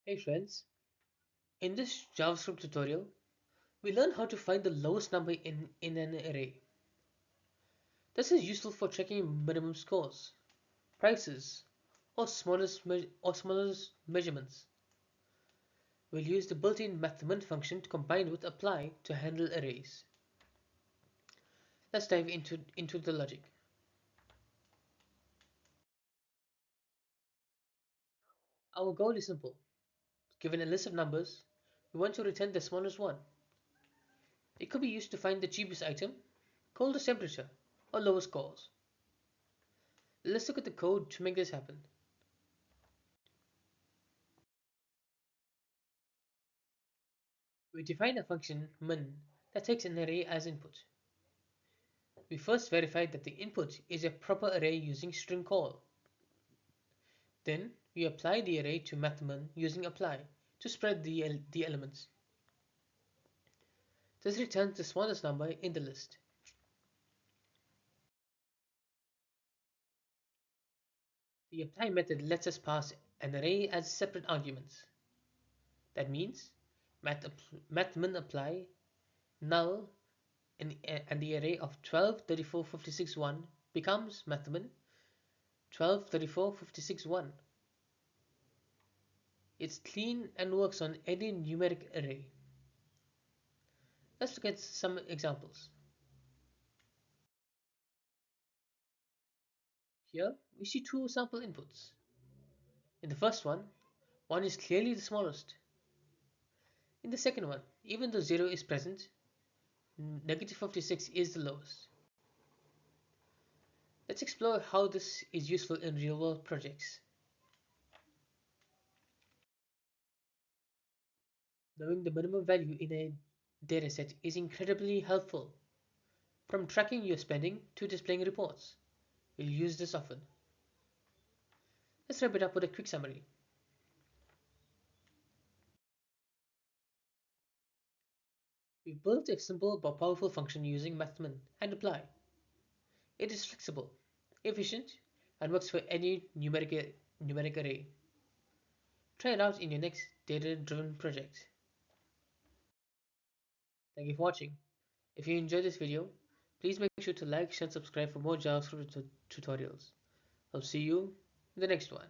Hey friends, in this JavaScript tutorial, we learn how to find the lowest number in an array. This is useful for checking minimum scores, prices, or smallest measurements. We'll use the built-in Math.min function combined with apply to handle arrays. Let's dive into the logic. Our goal is simple. Given a list of numbers, we want to return the smallest one. It could be used to find the cheapest item, coldest temperature, or lowest scores. Let's look at the code to make this happen. We define a function min that takes an array as input. We first verify that the input is a proper array using string call. Then we apply the array to math.min using apply to spread the elements. This returns the smallest number in the list. The apply method lets us pass an array as separate arguments. That means math.min apply null and the array of 12, 34, 56, 1 becomes math.min 12, 34, 56, 1. It's clean and works on any numeric array. Let's look at some examples. Here we see two sample inputs. In the first one is clearly the smallest. In the second one, even though 0 is present, negative 56 is the lowest. Let's explore how this is useful in real-world projects. Knowing the minimum value in a dataset is incredibly helpful. From tracking your spending to displaying reports, we'll use this often. Let's wrap it up with a quick summary. We built a simple but powerful function using Math.min and apply. It is flexible, efficient, and works for any numeric array. Try it out in your next data-driven project. Thank you for watching. If you enjoyed this video, please make sure to like, share, and subscribe for more JavaScript tutorials. I'll see you in the next one.